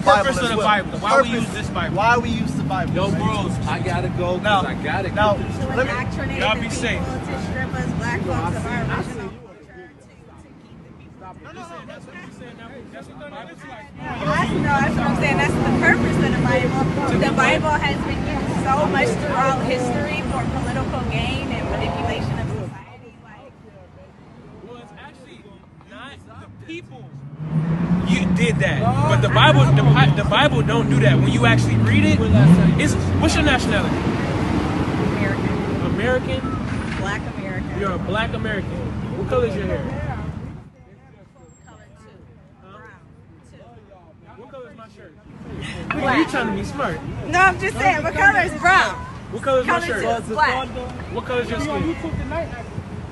purpose of the Bible. Why we use this Bible? Why we use the Bible? Yo, bros, I gotta go because I gotta get this. To indoctrinate y'all the be people, safe. to strip us black folks of our original culture, That's what the Bible's like. that's what I'm saying. That's the purpose of the Bible. The Bible has been used so much throughout history for political gain and manipulation of society. Well, it's actually not the people. You did that, but the Bible don't do that. When you actually read it, what's your nationality? American. American. Black American. You're a black American. What color is your hair? Color 2. Brown. 2. What color is my shirt? Are you trying to be smart? No, I'm just saying. What color is brown? What color is my Color shirt? 2 is black. What color is your skin?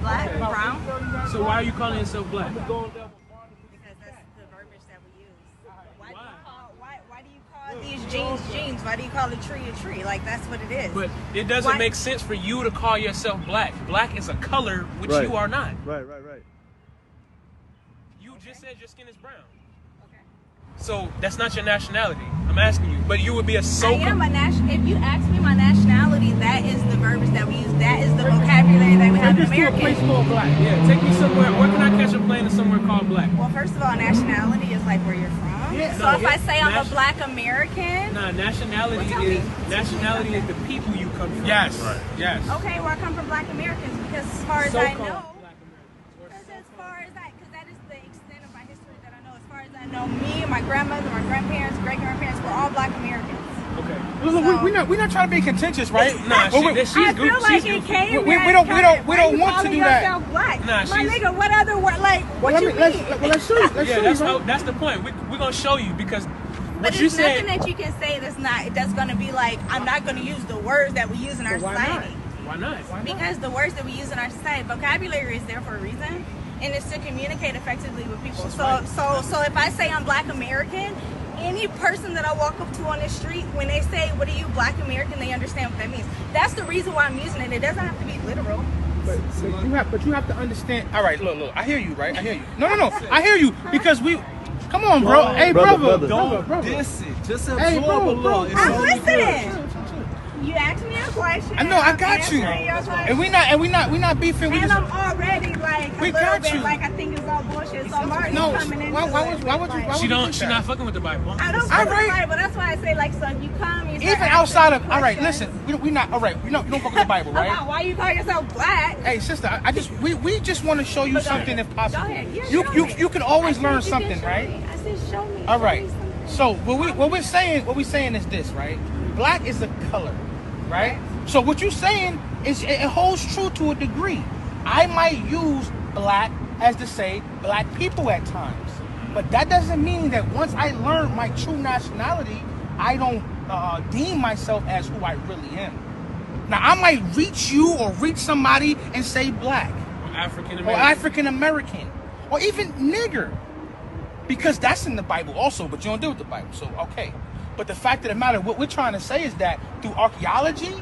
Black, brown. So why are you calling yourself black? Because that's the verbiage that we use. Why do you call these jeans? Why do you call a tree a tree? Like, that's what it is. But it doesn't make sense for you to call yourself black. Black is a color which you are not. Right. You just said your skin is brown. So that's not your nationality. I'm asking you. But you would be a so. I am a if you ask me my nationality, that is the verbiage that we use. That is the vocabulary that we have in American. Take me to a place called black. Yeah, take me somewhere. Where can I catch a plane to somewhere called black? Well, first of all, nationality is like where you're from. Yeah, so if I say I'm a black American. Nah, nationality is the people you come from. Yes. Right. Yes. Okay, well I come from black Americans because as far as I know. I know me, my grandmother, my grandparents, great-grandparents, we're all black Americans. Okay. Look, we're not trying to be contentious, right? Nah, she's I feel like it came. We don't want to do that. Black? Nah, my nigga, what other word? Like, what you mean? Let's show you. That's the point. We're gonna show you because. But there's nothing that you can say that's gonna be like, I'm not gonna use the words that we use in our society. Why not? Because the words that we use in our society, vocabulary is there for a reason. And it's to communicate effectively with people. So if I say I'm black American, any person that I walk up to on the street, when they say, what are you, black American, they understand what that means. That's the reason why I'm using it. It doesn't have to be literal. But you have to understand. All right, look. I hear you, right? I hear you. No. I hear you because come on, bro. Hey, brother. Don't diss it. Just absorb a little. I'm listening. You asked me a question. I know, I got you. And we not beefing. And I'm already like we a little got bit you. like I think it's all bullshit. So I'm already coming into why would you? She's not fucking with the Bible. I don't fuck with the Bible. That's why I say like, so if you come, you even outside of. All right, listen. We not. All right, you don't fuck with the Bible, right? Why you call yourself black? Hey, sister, we just want to show you something if possible. Go ahead. You can always learn something, right? I said show me. All right. So what we're saying is this, right? Black is a color, right? So what you're saying is it holds true to a degree. I might use black as to say black people at times, but that doesn't mean that once I learn my true nationality, I don't deem myself as who I really am. Now I might reach you or reach somebody and say black, or African American, or even nigger, because that's in the Bible also, but you don't deal with the Bible, so okay. But the fact of the matter, what we're trying to say is that through archaeology,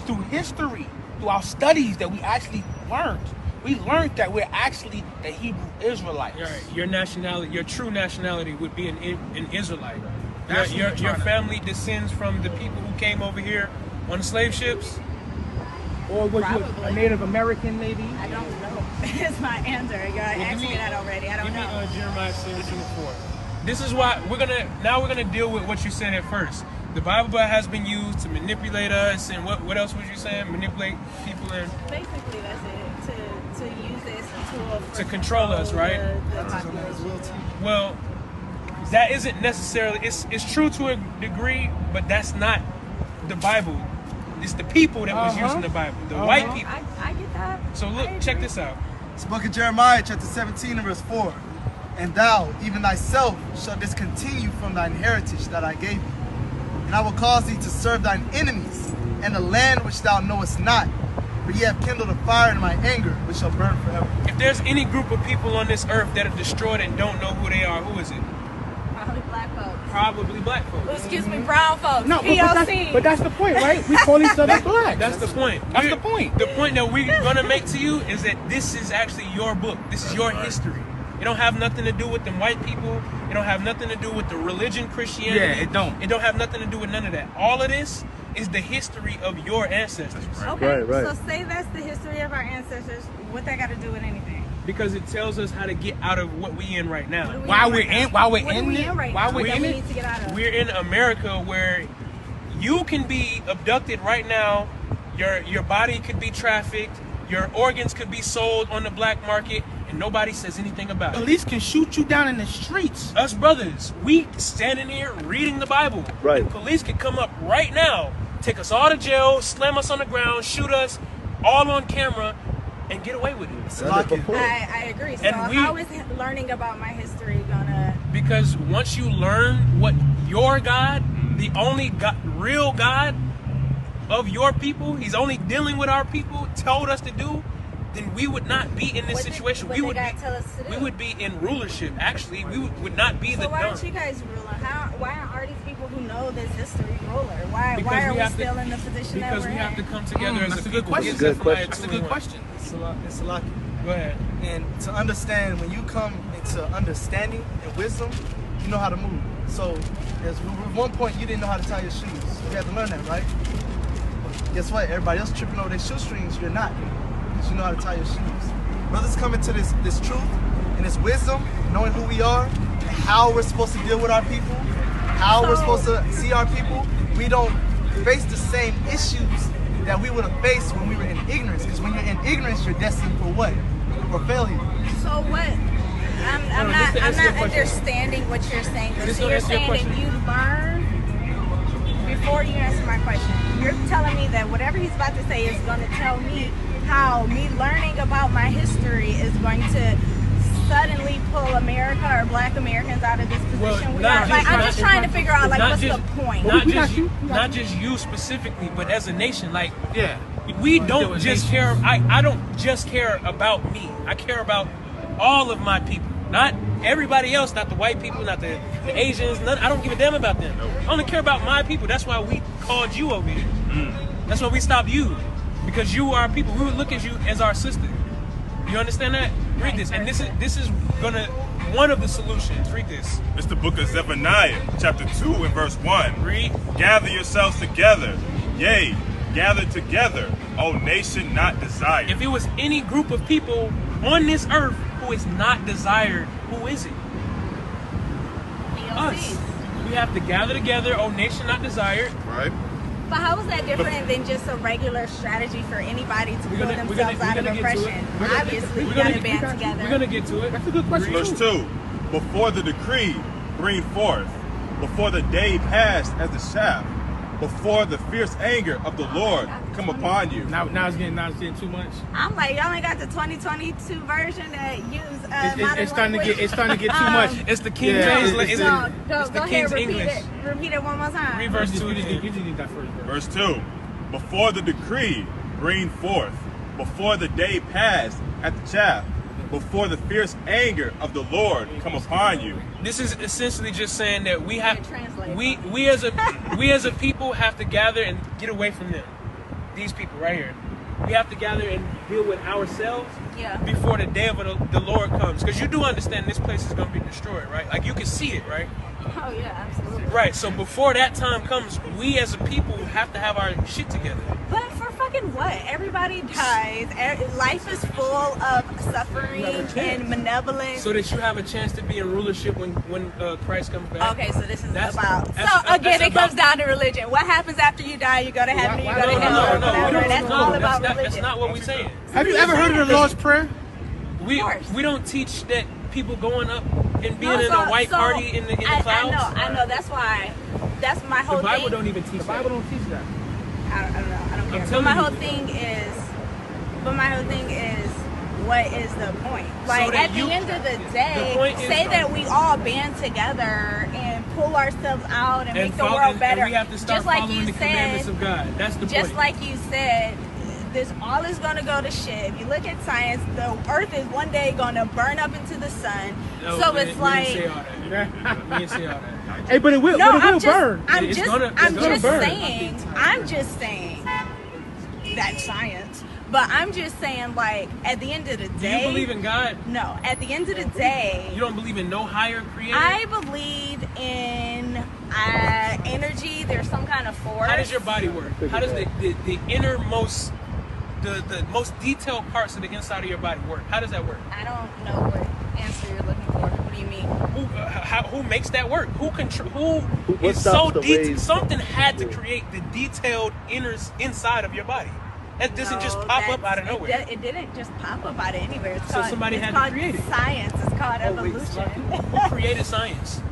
through history, through our studies that we actually learned, that we're actually the Hebrew Israelites. Right. Your nationality, your true nationality would be an Israelite. Your family descends from the people who came over here on the slave ships? Or was you a Native American maybe? I don't know. It's my answer. You asked me that already. I don't know. Jeremiah 17:4. This is why we're gonna deal with what you said at first. The Bible has been used to manipulate us, and what else was you saying? Manipulate people and basically that's it. To use this tool to control us, right? Well, that isn't necessarily. It's true to a degree, but that's not the Bible. It's the people that was using the Bible, the white people. I get that. So look, check this out. It's the book of Jeremiah, chapter 17, and verse 4. And thou, even thyself, shalt discontinue from thine heritage that I gave thee. And I will cause thee to serve thine enemies, and the land which thou knowest not. For ye have kindled a fire in my anger, which shall burn forever. If there's any group of people on this earth that are destroyed and don't know who they are, who is it? Probably black folks. Probably black folks. Excuse me, brown folks. No, but that's the point, right? We call each other black. That's the point. That's the point. The point that we're gonna make to you is that this is actually your book. This is your history. It don't have nothing to do with them white people. It don't have nothing to do with the religion Christianity. Yeah, it don't. It don't have nothing to do with none of that. All of this is the history of your ancestors. Okay, so say that's the history of our ancestors. What that got to do with anything? Because it tells us how to get out of what we in right now. While we're in need to get out of? We're in America where you can be abducted right now. Your body could be trafficked. Your organs could be sold on the black market, and nobody says anything about it. Police can shoot you down in the streets. Us brothers, we standing here reading the Bible. Right. The police could come up right now, take us all to jail, slam us on the ground, shoot us, all on camera, and get away with it. I agree. So how is learning about my history gonna? Because once you learn what your God, the only God, real God of your people, he's only dealing with our people, told us to do, then we would not be in this situation. We would be in rulership. Actually, we would not be the. So why aren't you guys ruling? Why aren't these people who know this history ruler? Why are we still in the position that we're in? Because we have to come together as a people. That's a good question. That's a good question. It's a lot. Go ahead. And to understand, when you come into understanding and wisdom, you know how to move. So, at one point, you didn't know how to tie your shoes. You had to learn that, right? But guess what? Everybody else tripping over their shoestrings. You're not, because you know how to tie your shoes. Brothers come into this truth and this wisdom, knowing who we are, and how we're supposed to deal with our people, how we're supposed to see our people. We don't face the same issues that we would have faced when we were in ignorance. Because when you're in ignorance, you're destined for what? For failure. So what? I'm not understanding what you're saying. So you're saying that you learn before you answer my question. You're telling me that whatever he's about to say is going to tell me how me learning about my history is going to suddenly pull America or Black Americans out of this position we are. Like, I'm just trying to figure out, like, what's the point? Not just you specifically, but as a nation. Like, we don't just care. I don't just care about me. I care about all of my people. Not everybody else, not the white people, not the Asians. I don't give a damn about them. I only care about my people. That's why we called you over here. That's why we stopped you. Because you are our people. We would look at you as our sister. You understand that? Read this. And this is gonna one of the solutions. Read this. It's the book of Zephaniah, chapter 2 and verse 1. Read. Gather yourselves together. Yea, gather together, O nation not desired. If it was any group of people on this earth who is not desired, who is it? Us. We have to gather together, O nation not desired. Right. But how is that different than just a regular strategy for anybody to pull themselves out of oppression? Obviously, we got to band together. We're going to get to it. That's a good question. Verse 2. Before the decree bring forth, before the day passed as the shaft, before the fierce anger of the Lord come upon you. Now it's getting too much. I'm like, y'all ain't got the 2022 version that use it's starting to get too much. It's the King James. Go ahead, repeat it one more time. Read verse 2. You just need that first verse. Verse 2. Before the decree bring forth, before the day passed at the chaff, before the fierce anger of the Lord come upon you. This is essentially just saying that we as a people have to gather and get away from them. These people right here. We have to gather and deal with ourselves before the day of the Lord comes. Because you do understand this place is going to be destroyed, right? Like, you can see it, right? Oh yeah, absolutely. Right. So before that time comes, we as a people have to have our shit together. But for fucking what? Everybody dies. Life is full of suffering and malevolence. So that you have a chance to be in rulership when Christ comes back. Okay, so this is it comes down to religion. What happens after you die? You go to heaven, you go to hell, whatever. That's all about religion. That's not what we're saying. Have you ever heard of the Lord's Prayer? We don't teach that people going up and being in a white party in the clouds. I know. That's why. That's my whole thing. The Bible don't even teach that. The Bible don't teach that. I don't know. I don't care. But my whole thing is, what is the point? Like, at the end of the day, say that we all band together and pull ourselves out and make the world better. We have to start following the commandments of God. That's the point. Just like you said, this all is going to go to shit. If you look at science, the earth is one day going to burn up into the sun. So it's like... We didn't say all that. Hey, but it will. No, but it will burn. I'm just saying that science. But I'm just saying, like, at the end of the day... Do you believe in God? No. At the end of the day... You don't believe in no higher creator? I believe in energy. There's some kind of force. How does your body work? How does the innermost, the most detailed parts of the inside of your body work? How does that work? I don't know what answer you're looking for. What do you mean? Who makes that work? Who What is stops so the detailed? waves? Something had to create the detailed inside of your body. That doesn't just pop up out of nowhere. It didn't just pop up out of anywhere. It's So called, somebody it's had to called create it. Science. It's called evolution. Who created science?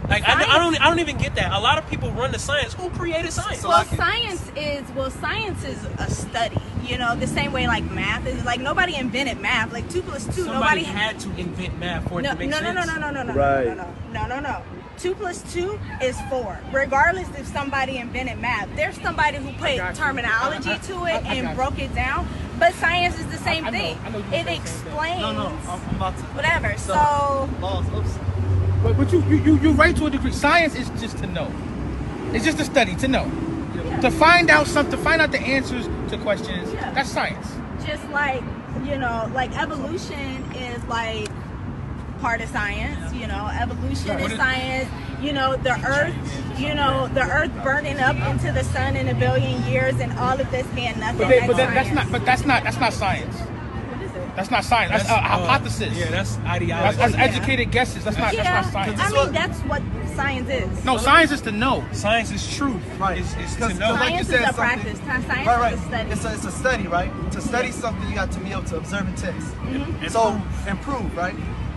Like I don't even get that. A lot of people run to science. Who created science? Well, science is a study. You know, the same way like math is. Like nobody invented math. Like 2 + 2. Somebody Nobody had to invent math for it to make sense. No. 2 + 2 is 4. Regardless if somebody invented math, there's somebody who put terminology to it and broke it down. But science is the same thing. It explains. No, I'm about to. Whatever. So Laws. Oops. But you're right to a degree. Science is just to know. It's just a study to know. To find out something, to find out the answers to questions. Yeah. That's science. just like, you know, like evolution is like part of science, you know, evolution is science, you know, the earth burning up into the sun in 1 billion years and all of this being nothing. That's not science. What is it? That's not science. That's a hypothesis. Yeah, that's ideology. That's educated guesses. That's not science. I mean, that's what science is. No, science is to know. Science is truth. Right. It's to know. Like Science you is said, a practice. Science right. is a study. It's a study, right? To study something, you got to be able to observe and test. So, and prove, right?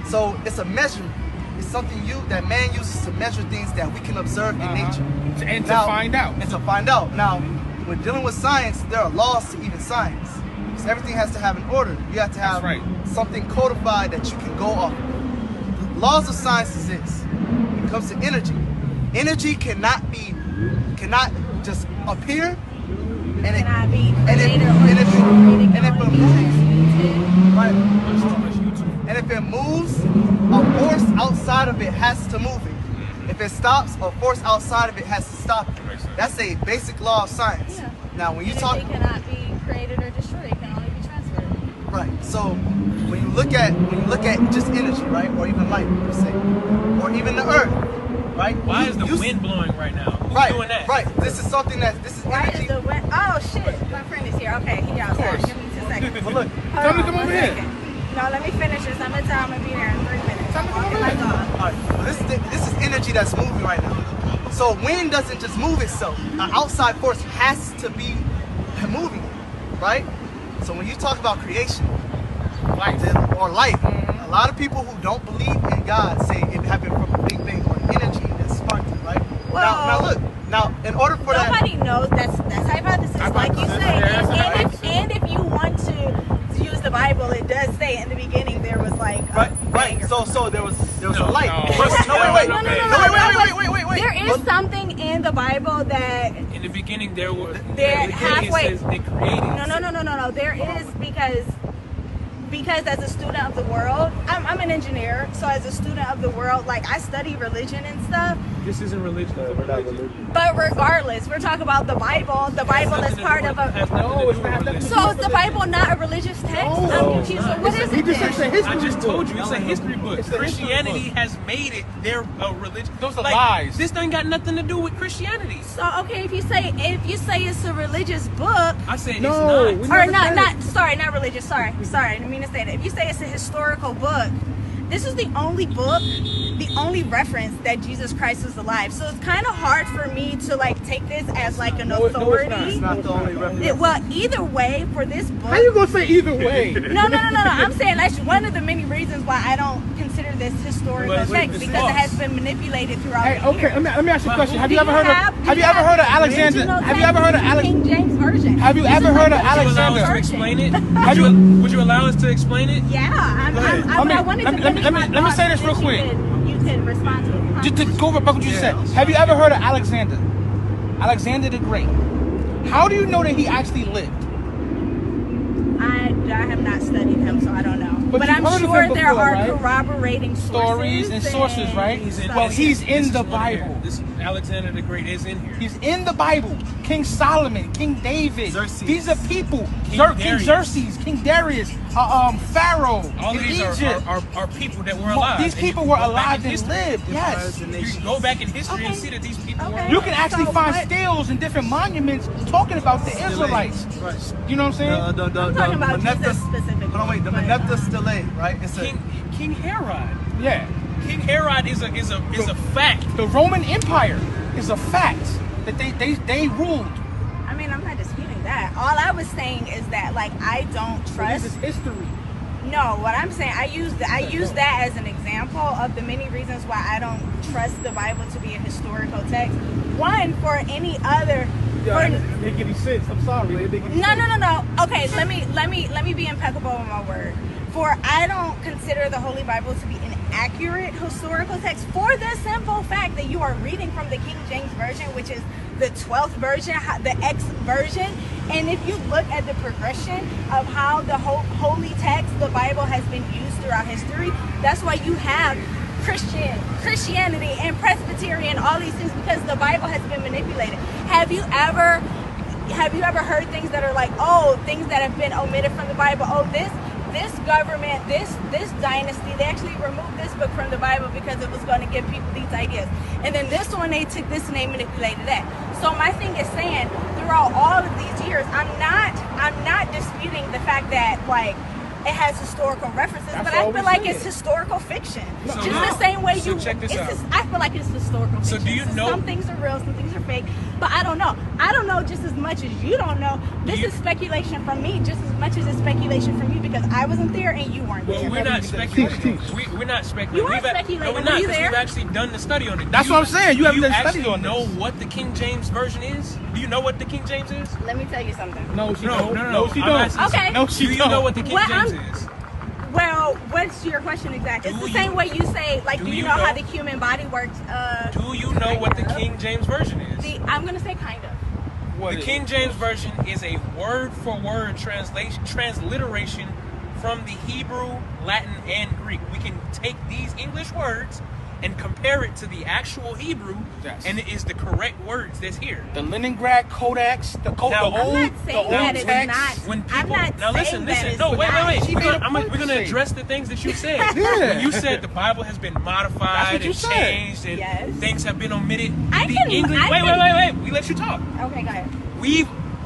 So, it's a measurement. It's something that man uses to measure things that we can observe in nature. And to find out. And to find out. Now, when dealing with science, there are laws to even science. So everything has to have an order. You have to have something codified that you can go off of. The laws of science is this. When it comes to energy, energy cannot just appear and if it moves, a force outside of it has to move it. If it stops, a force outside of it has to stop it. That's a basic law of science. Yeah. Now, when you talk, it cannot be created or destroyed. It can only be transferred. right? So when you look at just energy, right, or even light per se, or even the earth, right? Why is the wind blowing right now? Who's doing that? Right. This is something this is Why energy. is the wind? Oh shit! My friend is here. Okay, he outside. Give me 2 seconds. But look, Tell me to come over here. No, let me finish this. I'm gonna tell him I'm gonna be there in 3 minutes. I'm walking my dog. all right, well, this is energy that's moving right now. So wind doesn't just move itself. An outside force has to be moving it, right? So when you talk about creation, light, a lot of people who don't believe in God say it happened from a big bang or energy that sparked it, right? Now look. Now, in order for Nobody knows that's hypothesis, like you say. And if you want to use the Bible, it does say in the beginning there was like right. So there was a light. Wait. There is something in the Bible that In the beginning, there was. halfway. It says they created. No. There is because as a student of the world, I'm an engineer, so as a student of the world, like I study religion and stuff. This isn't religion. We're not religious. But regardless, we're talking about the Bible. The Bible is part of a. So is the Bible not a religious text? I'm confused. So what is it then? I just told you, it's a history book. Christianity has made it their religion. Those are lies. This thing got nothing to do with Christianity. So okay, if you say it's a religious book, I said No, it's not. or not religious. Sorry, I didn't mean to say that. If you say it's a historical book, this is the only book, the only reference that Jesus Christ is alive. So it's kind of hard for me to like take this as like an authority. It's not the only reference. Well, either way, for this book. How you gonna say either way? No. I'm saying that's one of the many reasons why I don't consider this historical text, because it has been manipulated throughout the years. Okay, let me ask you a question. Have you Do ever heard of Alexander? original Have you ever heard of text, King James Version? Have you This ever is heard like of the Would you allow us to Alexander? explain it? Have Would you allow us to explain it? Yeah, I wanted to finish my let me thought, say this so real quick. You could respond to it. Just to go over back what you said. Have you ever heard of Alexander? Alexander the Great. How do you know that he actually lived? I have not studied him, so I don't know. But But you've I'm heard of sure him there before, are right? corroborating Stories and sources, right? He's in- Well, he's in This the is one here. Bible. This- Alexander the Great is in here. He's in the Bible. King Solomon, King David. Xerxes. These are people. King King Xerxes, King Darius, Pharaoh. All of these are people that were alive. These people were alive and lived. Yes. You can go back in history and see that these people were alive. You can actually find stills and different monuments talking about the Israelites. Right. You know what I'm saying? The I'm talking about Jesus specifically. Hold on, wait. The Meneptah Stele, right? It's King Herod. Yeah. King Herod is a fact. The Roman Empire is a fact that they ruled. I mean, I'm not disputing that. All I was saying is that, like, I don't trust. This is history. No, what I'm saying, I use that as an example of the many reasons why I don't trust the Bible to be a historical text. One, for any other. It make any sense. I'm sorry. No. Okay, let me be impeccable with my word. For I don't consider the Holy Bible to be an accurate historical text for the simple fact that you are reading from the King James Version, which is the 12th version, the X version. And if you look at the progression of how the whole holy text, the Bible, has been used throughout history, that's why you have Christianity and Presbyterian, all these things, because the Bible has been manipulated. Have you ever heard things that are like, oh, things that have been omitted from the Bible? Oh, this government, this dynasty, they actually removed this book from the Bible because it was going to give people these ideas. And then this one, they took this and they manipulated that. So my thing is saying, throughout all of these years, I'm not disputing the fact that, like, it has historical references, but I feel like it's historical fiction. Just the same way check this out. I feel like it's historical fiction. So do you know? Some things are real, some things are fake, but I don't know. I don't know just as much as you don't know. This is speculation from me just as much as it's speculation from you because I wasn't there and you weren't there. Well, we're not speculating. We're not speculating. You are speculating. No, we're Were not, you because there? we've actually done the study on it. That's what I'm saying. You haven't done actually study on know this. what the King James Version is? Do you know what the King James is? Let me tell you something. No, she No, don't. no, no, No, she I'm don't. asking- Okay. No, she Do you don't. know what the King Well, James I'm- is? Well, what's your question exactly? It's the same way you say, like, do you know how the human body works? Do you know what the King James Version is? I'm going to say kind of. The King James Version is a word-for-word transliteration from the Hebrew, Latin, and Greek. We can take these English words and compare it to the actual Hebrew, and it is the correct words that's here. The Leningrad Codex, the old text. When people, I'm not now saying listen. that No, wait. She made a point We're to gonna say. address the things that you said. Yeah. When you said the Bible has been That's modified what you and said. changed, and Yes. things have been omitted. I The can- English. I Wait. can- We let you talk. Okay, go ahead.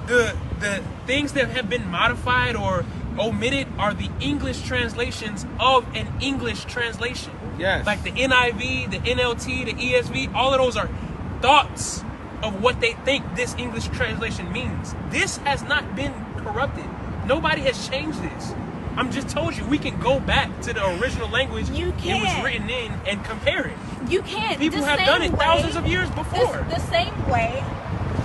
The things that have been modified or omitted are the English translations of an English translation. Yes. Like the NIV, the NLT, the ESV, all of those are thoughts of what they think this English translation means. This has not been corrupted. Nobody has changed this. I'm just told you, we can go back to the original language You it was can. written in and compare it. You can't. People The have same done it way- thousands of years before. The same way.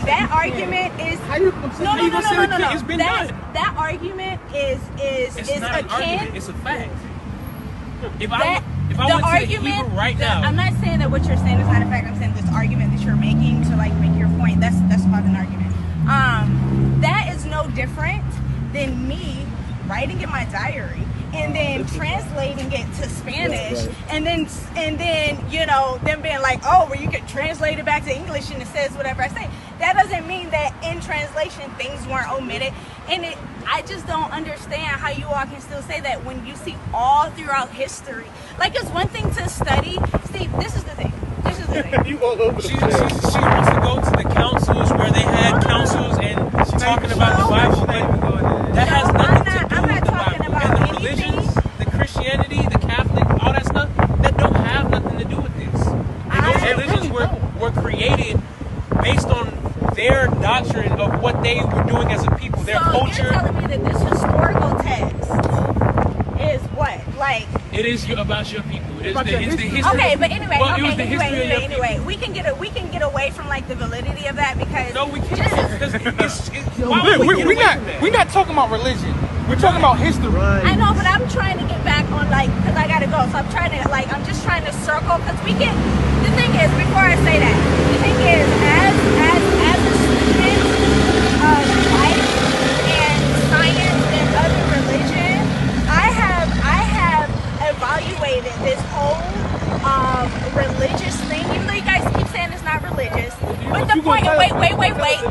That argument is How you How you gonna say it no. can't? It's been done. That argument is It's not an akin. argument, it's a fact. If I That, went the to the argument, Hebrew right the- now, I'm not saying that what you're saying is not a fact. I'm saying this argument that you're making to, like, make your point. That's called an argument. That is no different than me writing in my diary and then translating it to Spanish, and then them being like, oh, well, you can translate it back to English and it says whatever I say. That doesn't mean that in translation things weren't omitted. And I just don't understand how you all can still say that when you see all throughout history. Like, it's one thing to study. See, this is the thing. You all over the she place. wants to go to the councils where they had councils and talking about the Bible, but that has nothing to do I'm with not the talking Bible. about And the anything. religions, the Christianity, the Catholic, all that stuff, that don't have nothing to do with this. And those religions were created based on their doctrine of what they were doing as a people, their So culture. you're telling me that this historical text is what? Like, It is about your people. It's about the your history. history. okay, but anyway, Well, it was the history of your people. anyway, we can get away from, like, the validity of that because No, we can't. just- Why would we get away from that? We're not talking about religion. We're talking about history. I know, but I'm trying to get back on, like, because I gotta go. So I'm just trying to circle, because the thing is, before I say that, the thing is, as a student of life and science and other religion, I have evaluated this whole religious thing, even though you guys keep saying it's not religious. point. Wait.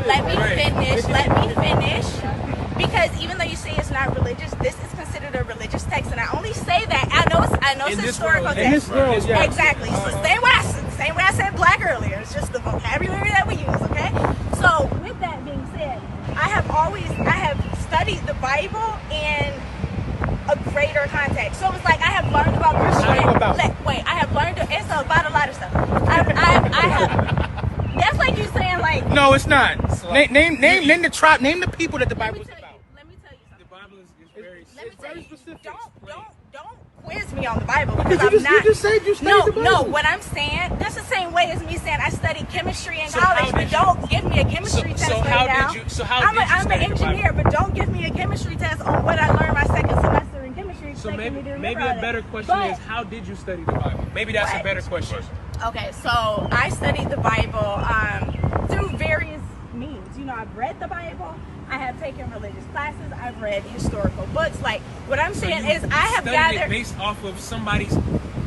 Let me finish. Because even though you say it's not religious, this is considered a religious text, and I only say that I know it's historical text. In this world, yeah. Exactly. So same way I said black earlier. It's just the vocabulary that we use. Okay. So with that being said, I have studied the Bible in a greater context. So it's like I have learned about Christianity. I have learned. It's about a lot of stuff. I have. That's like you saying like. No, it's not. Name the tribe. Name the people that the Bible is about. Let me tell you something. The Bible is Very specific. Don't quiz me on the Bible because You just said you studied the Bible. No, what I'm saying, that's the same way as me saying I studied chemistry in college, but don't give me a chemistry test right now. I'm an engineer, but don't give me a chemistry test on what I learned my second semester in chemistry. So maybe a better question is, how did you study the Bible? Maybe that's a better question. Okay, so I studied the Bible through various means. You know, I've read the Bible. I have taken religious classes. I've read historical books. Like, what I'm saying is I have gathered it based off of somebody's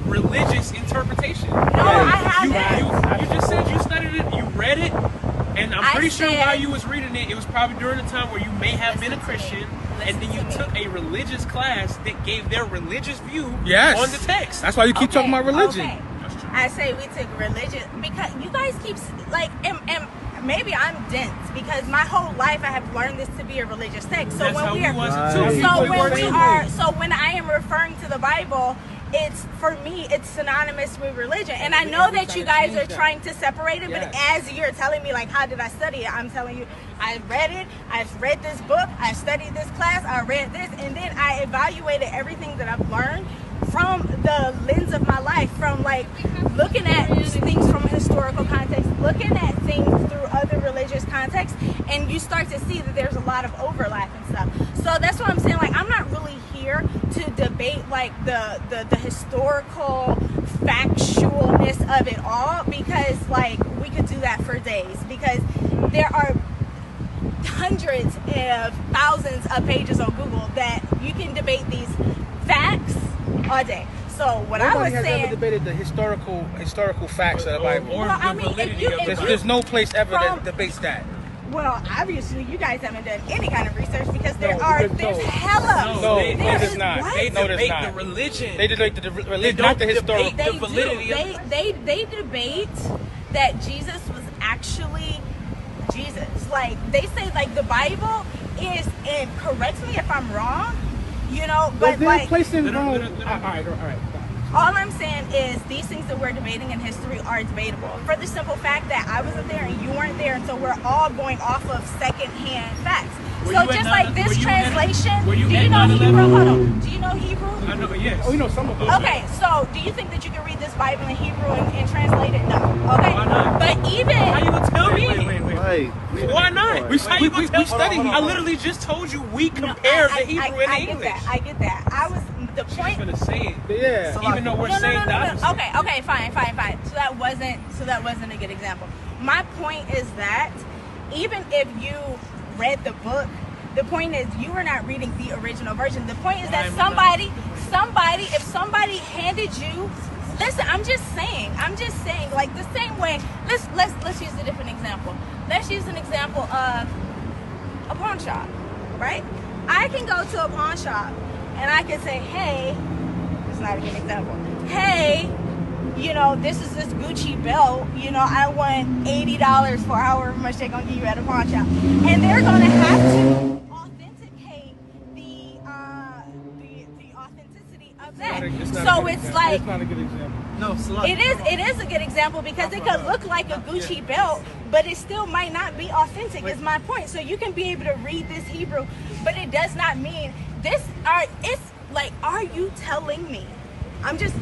religious interpretation. No, I haven't. You just said you studied it, you read it, and I'm pretty sure while you was reading it, it was probably during a time where you may have been a Christian, and then you took a religious class that gave their religious view on the text. That's why you keep talking about religion. Okay. I say we took religion because you guys keep like and maybe I'm dense because my whole life I have learned this to be a religious text. So when I am referring to the Bible, it's for me it's synonymous with religion. And I know that you guys are trying to separate it, but as you're telling me like how did I study it, I'm telling you I read it, I've read this book, I studied this class, I read this, and then I evaluated everything that I've learned from the lens of my life, from like looking at things from a historical context, looking at things through other religious contexts, and you start to see that there's a lot of overlap and stuff. So that's what I'm saying. Like, I'm not really here to debate like the historical factualness of it all, because like we could do that for days, because there are hundreds of thousands of pages on Google that you can debate these facts all day. So what I was saying, has ever debated the historical facts of the Bible. Or the validity of the Bible. There's no place ever that debates that. Well, obviously you guys haven't done any kind of research because there's hella. No, there's not. They debate the religion. They debate the religion, not the historical. The validity. They debate that Jesus was actually Jesus. Like they say, like the Bible is, and correct me if I'm wrong, you know, but like place in Rome. All right. All I'm saying is these things that we're debating in history are debatable for the simple fact that I wasn't there and you weren't there, and so we're all going off of secondhand facts. So just like this translation, do you know Hebrew? Hold on. Do you know Hebrew? I know, yes. Oh, you know some of them. Okay, so do you think that you can read this Bible in Hebrew and translate it? No. Okay. Why not? But even how you gonna tell me? Wait. Why not? We study. I literally just told you we compared the Hebrew and the English. I get that. I was the point. She's gonna say it. Yeah. So even though we're saying that. Okay, fine. So that wasn't a good example. My point is that even if you read the book, the point is you were not reading the original version. The point is that if somebody handed you, listen, I'm just saying, like the same way. Let's use a different example. Let's use an example of a pawn shop, right? I can go to a pawn shop and I can say, hey, it's not a good example. Hey, you know, this is this Gucci belt. You know, I want $80 for however much they're gonna give you at a pawn shop, and they're gonna have to authenticate the authenticity of that. So it's like, it's not a good example. No, it is a good example because it could look like a Gucci belt, but it still might not be authentic. Is my point. So you can be able to read this Hebrew, but it does not mean this. It's like, are you telling me? I'm just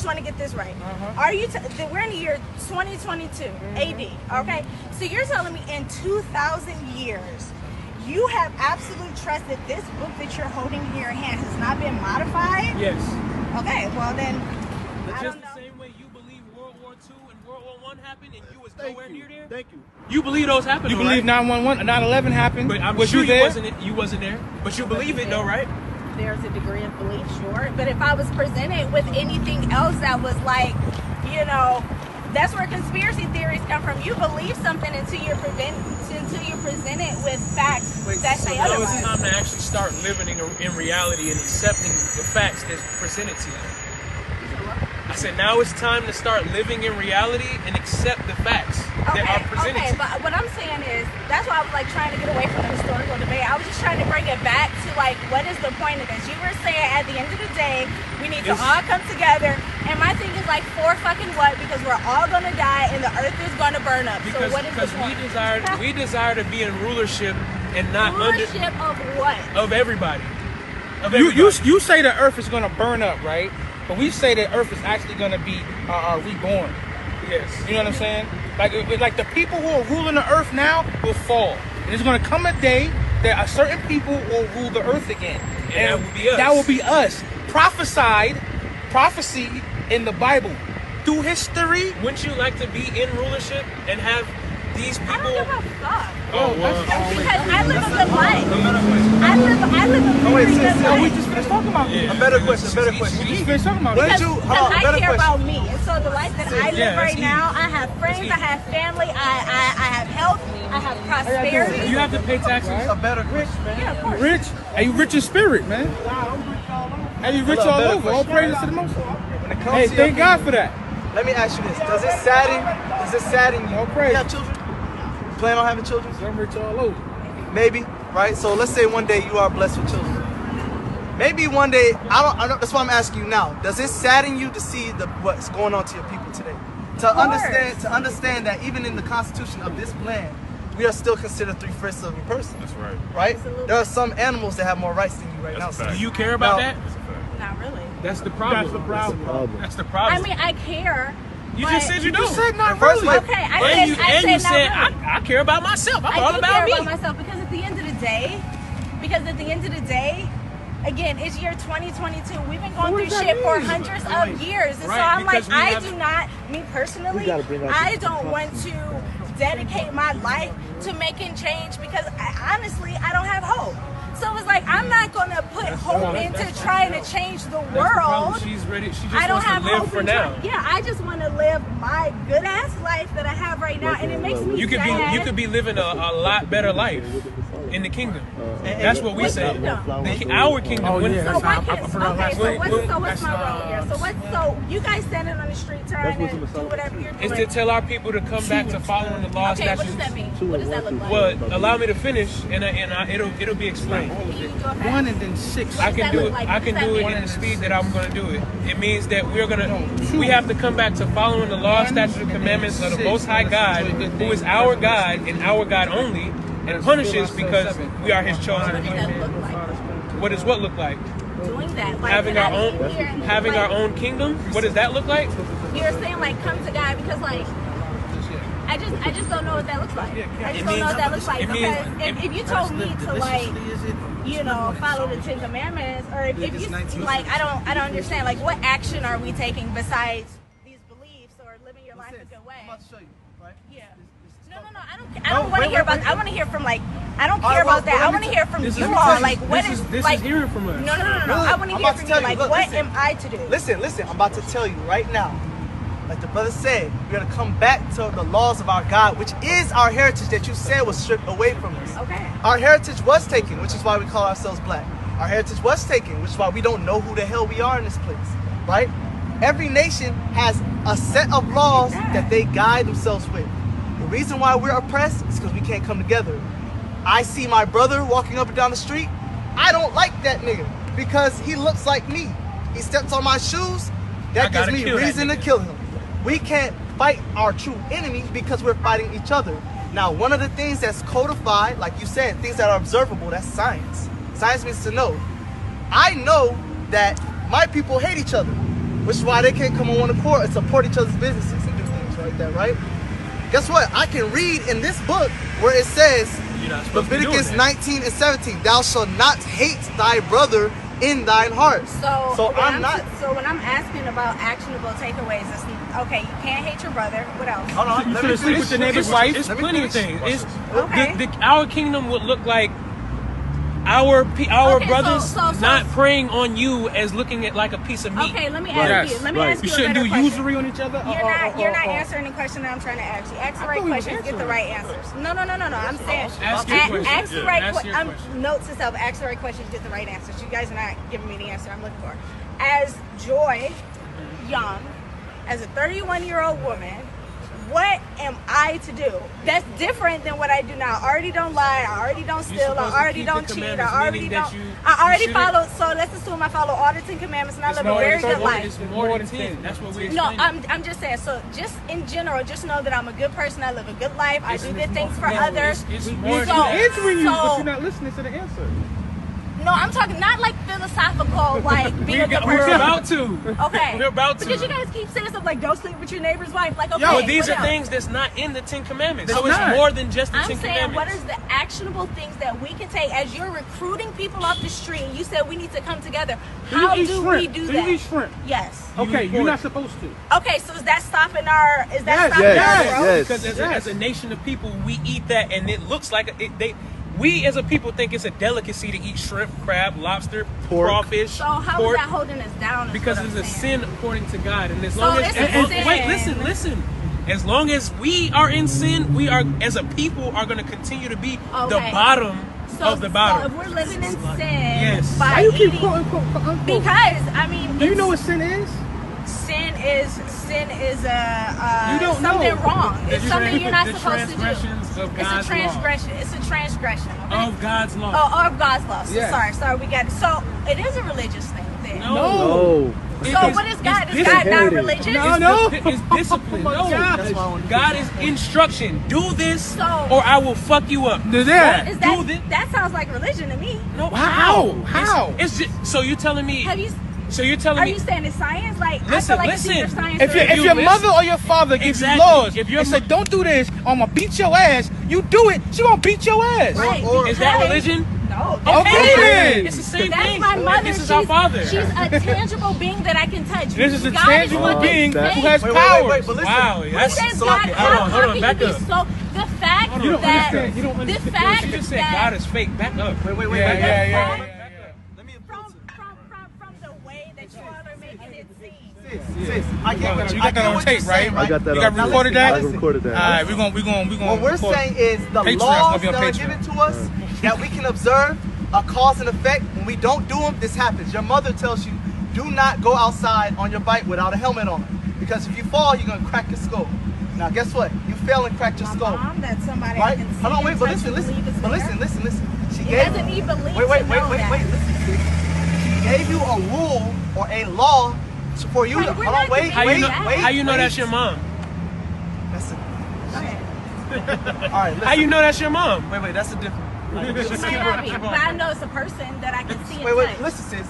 want to get this right. Are you? We're in the year 2022 AD. Okay, so you're telling me in 2,000 years, you have absolute trust that this book that you're holding in your hand has not been modified? Yes. Okay, well then, But I just don't know. the same way you believe World War II and World War I happened and you was nowhere near there. Thank you. You believe those happened? You though, believe right? 9/11 happened? But I'm was sure you there? You wasn't there. But you believe it though, right? There's a degree of belief, sure. But if I was presented with anything else that was like, you know, that's where conspiracy theories come from. You believe something until you're presented with facts that say Now otherwise. it's time to actually start living in reality and accepting the facts that's presented to you. I said now it's time to start living in reality and accept the facts that are presented to you. But what I'm saying is, that's why I was like trying to get away from the historical debate. I was just trying to bring it back to like, what is the point of this? You were saying at the end of the day, we need to all come together. And my thing is like, for fucking what? Because we're all gonna die and the earth is gonna burn up. So what is the point? we desire to be in rulership and not rulership of what? Of everybody. You say the earth is gonna burn up, right? But we say that earth is actually gonna be reborn. Yes. You know what I'm saying? Like the people who are ruling the earth now will fall. And there's gonna come a day that a certain people will rule the earth again. And that will be us. That will be us. Prophecy in the Bible. Through history. Wouldn't you like to be in rulership and have these people? I don't give a fuck. Oh, well. Because I live a good life. I live a very good life. We just finished talking about A better question. We just finished talking about What it. did you? Because I better care question. about me. And so the life that I live right now, I have friends, I have family, I have health, I have prosperity. You have to pay taxes. A better question, man. Yeah, of course. Rich. Are you rich in spirit, man? Are you rich all better over? All question. praises to the Most High. When it comes Hey, to your thank God for that. Let me ask you this: Does it sadden you? No praise. You have children? Plan on having children? I'm rich all over. Maybe, right? So let's say one day you are blessed with children. Maybe one day, I don't. That's why I'm asking you now. Does it sadden you to see what's going on to your people today? To understand that even in the Constitution of this land, we are still considered 3/5 of a person. That's right. Right? Absolutely. There are some animals that have more rights than you right That's a now. fact. Do you care about Now- that? Not really. That's the problem. That's the problem. I mean, I care. you but- just said you do. You said not First really. place. Okay, I And you said said not really. I care about myself. I'm I all do about care me. about myself because at the end of the day, again, it's year 2022. We've been going through shit for hundreds of years. And so Right, I'm like, because we I have- do not, me personally, I don't want to dedicate my life to making change because honestly, I don't have hope. So it's like, I'm not going to put hope into trying to change the world. She's ready. She just I don't wants to have live hope for in now. Yeah, I just want to live my good ass life that I have right now, and it makes me You could be living a lot better life in the kingdom. That's what we What say. kingdom? Our kingdom. Oh, yeah. So why can't, okay, so what's That's, my role here? So you guys standing on the street trying to do whatever you're It's doing. to tell our people to come back to following the law, Okay, what does statutes. that mean? What does that look like? Well, allow me to finish, and it'll be explained. Can you do it fast? 1 and then 6. I can that do look it. like? I can What does do that it in mean? the speed that I'm going to do it. It means that we have to come back to following the law, statutes, and commandments of the Most High God, who is our God and our God only, and punishes because we are His chosen What does people. that look like? What does what look like? Doing that, like Having can our I own, be here and having like, our own kingdom. What does that look like? You're saying like come to God because like. I just don't know what that looks like. I just don't know what that looks like it because means- if you told me to like, you know, follow the 10 Commandments, or if you like, I don't understand. Like, what action are we taking besides these beliefs or living your life a good way? I'm about to show you, right? Yeah. No. I don't want to hear about. I want to hear from like. I don't care about that. I want to hear from you all. Like, what is This like? is hearing from us. No. Really? I want to I'm hear about to from tell you. you. Like, Look, what listen. am I to do? Listen, I'm about to tell you right now. Like the brother said, we're gonna come back to the laws of our God, which is our heritage that you said was stripped away from us. Okay. Our heritage was taken, which is why we call ourselves black. Our heritage was taken, which is why we don't know who the hell we are in this place, right? Every nation has a set of laws that they guide themselves with. The reason why we're oppressed is because we can't come together. I see my brother walking up and down the street. I don't like that nigga because he looks like me. He steps on my shoes. That gives me reason to kill him. We can't fight our true enemy because we're fighting each other. Now, one of the things that's codified, like you said, things that are observable, that's science. Science means to know. I know that my people hate each other, which is why they can't come on one accord and support each other's businesses and do things like that, right? Guess what? I can read in this book where it says, Leviticus 19 and 17, thou shalt not hate thy brother in thine heart. So when I'm asking about actionable takeaways, it's okay. You can't hate your brother. What else? Hold on, let me sleep finish. with your neighbor's wife. It's Let me plenty of finish. things. Okay. Our kingdom would look like our Okay, brothers so- not preying on you as looking at like a piece of meat. Okay, let me ask you. Let me ask you. You shouldn't do a better question. usury on each other. You're not answering the question that I'm trying to ask you. Ask the right questions, get the right answers. No. I'm saying Ask your question. ask the right Ask your questions. question. Note to self: ask the right questions, get the right answers. You guys are not giving me the answer I'm looking for. As Joy Young, as a 31-year-old woman, what am I to do? That's different than what I do now. I already don't lie. I already don't steal. I already don't cheat. I already don't. I already follow. So let's assume I follow all the 10 Commandments and I live a very good life. It's more than 10. That's what we. No, I'm just saying. So just in general, just know that I'm a good person. I live a good life. I do good things for others. It's more than So that. answering you, but you're not listening to the answer. No, I'm talking not like philosophical, like being a good We're person. about to. Okay. We're about to. Because you guys keep saying stuff like don't sleep with your neighbor's wife. Like, okay. But these what are else? things that's not in the 10 Commandments. It's So it's not. more than just the I'm 10 saying, what Commandments. is the actionable things that we can take as you're recruiting people off the street? You said we need to come together. How you eat do shrimp? we do Do that? you eat shrimp? Yes. Okay, you're not supposed to. Okay, so is that stopping our? Is that Yes, stopping yes, our growth? yes. Because as a nation of people, we eat that, and it looks like we as a people think it's a delicacy to eat shrimp, crab, lobster, Pork. crawfish, So how pork, is that holding us down? is because what it's I'm a saying. sin according to God. And as So long as, it's a sin. wait, listen. As long as we are in sin, we are as a people are going to continue to be the Okay. bottom So, of the bottom. So if we're living in sin Yes. by Why you keep eating, quoting unquote? because I mean, Do you know what sin is? sin is You don't something know. wrong. It's something you're not The supposed to do. transgressions of It's God's a transgression. It's a transgression. law. Okay? Of God's law. Oh, of God's law. So Yes. sorry, we got it. So it is a religious thing then. No. No. So It what is God? it's Is God not heritage. religious? No. It's discipline. Oh my No. God. That's why I want to God is instruction. Do this So- or I will fuck you up. Do that. Is Do that that sounds like religion to me? No, How? How? It's just, so you're telling me. Have you? So you're telling Are me. you saying it's science? Like I Listen, feel like it's either listen. science If or your If you your listen- mother or your father gives Exactly. you laws If your and say don't do this, or I'm gonna beat your ass, you do it, she gonna beat your ass. right, Is that because- religion? No. Okay, then. It's the same That's thing. my mother. This is our father. She's a tangible being that I can touch. This is a God tangible what being they who say. has Wait, powers. but listen. Wow, that's Says so God, okay, how hold on, can back you up. be so? The fact You don't that understand. You don't the understand. fact You just said that God is fake. Back up. Wait, Yeah, back yeah, up. yeah. Let me from the way that you all are making it seem. Sis, I get what You got that on tape, right? I got that You got on recorded tape. that? I recorded that. All right, we're gonna. What we're record. saying is the Patreon's laws gonna be on that are Patreon. given to us that we can observe are cause and effect. When we don't do them, this happens. Your mother tells you, do not go outside on your bike without a helmet on. Because if you fall, you're going to crack your skull. Now, guess what? You fell and cracked your My skull. mom, that's somebody I Right? can see Hold on, wait, and but touch listen. and believe is But there. listen. She It gave doesn't need belief wait, to know that. listen. She gave you a rule or a law for you to We're hold on, not wait, How you wait, know? wait. How you know wait. that's your mom? That's it. Go ahead. All right, listen. How you know that's your mom? Wait, that's a different. It might not be, but I know it's a person that I can see and Wait, touch. listen, sis.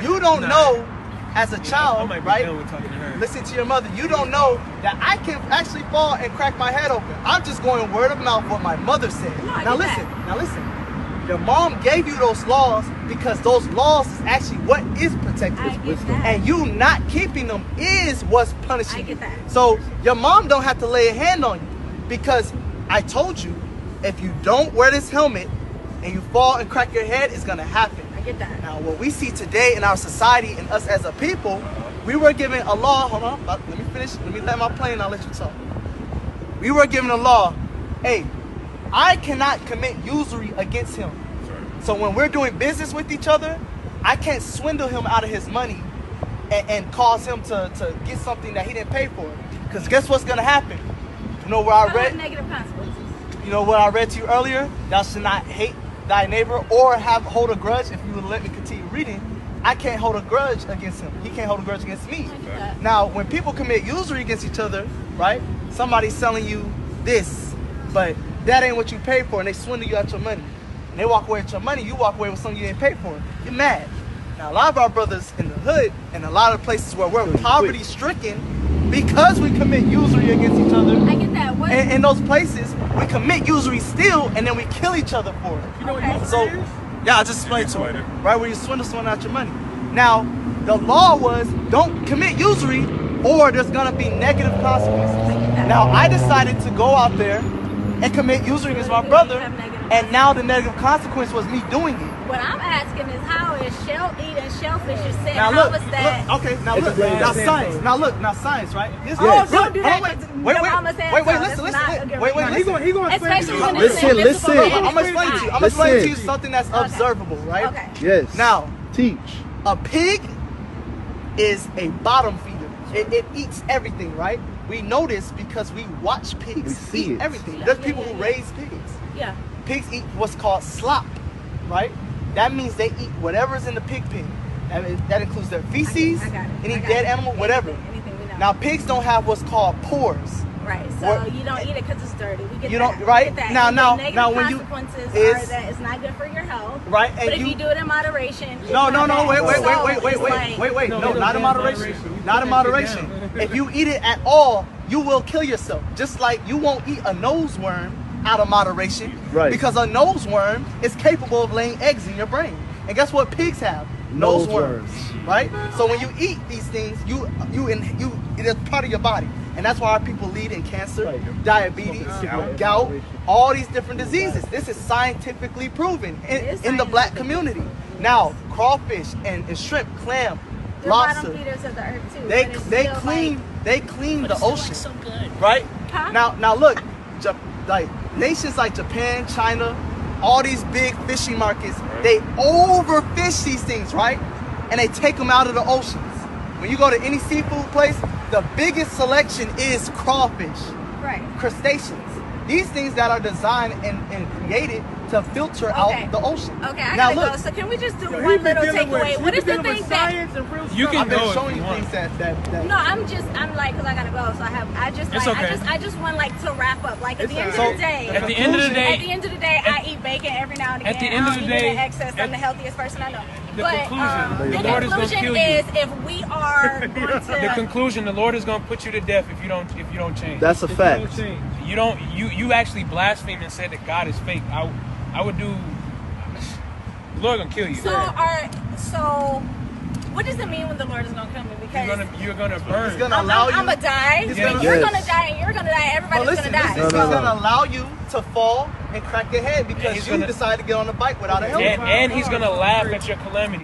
You don't know as a I child, might be right? done with talking to her. Listen to your mother. You don't know that I can actually fall and crack my head open. I'm just going word of mouth what my mother said. No, I Now get listen. that. Now listen. Your mom gave you those laws because those laws is actually what is protecting I you. get that. And you not keeping them is what's punishing I you. get that. So your mom don't have to lay a hand on you because I told you if you don't wear this helmet and you fall and crack your head, it's gonna happen. I get that. Now, what we see today in our society and us as a people, we were given a law. Hold on, let me finish. Let me land my plane and I'll let you talk. We were given a law. Hey, I cannot commit usury against him. So when we're doing business with each other, I can't swindle him out of his money and cause him to get something that he didn't pay for. Because guess what's going to happen? You know where I Have read? negative consequences. You know what I read to you earlier? Thou should not hate thy neighbor or hold a grudge. If you would let me continue reading, I can't hold a grudge against him. He can't hold a grudge against me. I get that. Now, when people commit usury against each other, right? Somebody's selling you this, but that ain't what you paid for, and they swindle you out your money. And they walk away with your money, you walk away with something you didn't pay for. You're mad. Now, a lot of our brothers in the hood and a lot of places where we're poverty stricken, because we commit usury against each other, I get that. What? in those places, we commit usury still, and then we kill each other for it. You know what Okay. usury So, is? yeah, I just explained to her, right, where you swindle someone out your money. Now, the law was don't commit usury or there's gonna be negative consequences. Now, I decided to go out there and commit usury against my brother. Have negative and now the negative consequence was me doing it. What I'm asking is how is eating shellfish is sin? Now How look, is that? look, okay, now look, now science. Now look, now science, right? Here's Don't do that. Wait, listen. He gonna Especially when Listen, it's listen. invisible. I'm gonna explain to you. I'm gonna explain to you something that's observable, right? Okay. Yes. Now, teach. a pig is a bottom feeder. It eats everything, right? We know this because we watch pigs We see eat it. everything. There's people who raise pigs. Yeah. Pigs eat what's called slop, right? That means they eat whatever's in the pig pen. That includes their feces, I got it. any I got dead it. animal, whatever. Anything we know. Now, pigs don't have what's called pores. Right, so What- you don't eat it because it's dirty. We get You that. don't- right? We get that. Now- And now- the negative now when you- consequences is- are that it's not good for your health. Right, and But if you- you do it in moderation, it's No, not bad. wait, So it's like- No, not in moderation. Not in moderation. If you eat it at all, you will kill yourself. Just like you won't eat a nose worm out of moderation. Right. Because a nose worm is capable of laying eggs in your brain. And guess what pigs have? Nose worms. Right? So when you eat these things, it is part of your body. And that's why our people lead in cancer, diabetes, gout, all these different diseases. This is scientifically proven in the black community. Now, crawfish and shrimp, clam, They're lobster, bottom feeders of the earth too. they but it's clean still the ocean, so good. right? Huh? Now look, like nations like Japan, China, all these big fishing markets, they overfish these things, right? And they take them out of the oceans. When you go to any seafood place, the biggest selection is crawfish, Right. crustaceans. These things that are designed and created to filter Okay. out the ocean. Okay, I now gotta look, go. So can we just do one little takeaway? What is the thing that? You can I've been go if showing you you want. things that No, I'm like, cause I gotta go. So It's okay. I just want like to wrap up. Like at the end So, of the day. At the end of the day, At the end of the day, I eat bacon every now and again. At the end of the I don't eat it day, in excess. I'm the healthiest person I know. the But conclusion, the the Lord is gonna conclusion kill you. is if we are going The to. conclusion: the Lord is gonna put you to death if you don't change. That's a fact. You actually blaspheme and said that God is fake. I would do. The Lord gonna kill you. So what does it mean when the Lord is gonna kill me? Because You're gonna burn. He's gonna allow you. I'm gonna die. He's You're gonna- gonna die, and you're gonna die. But Everybody's listen, gonna die. he's No. gonna allow you to fall and crack your head because he's you gonna- decided to get on the bike without a helmet. And he's gonna laugh at your calamity.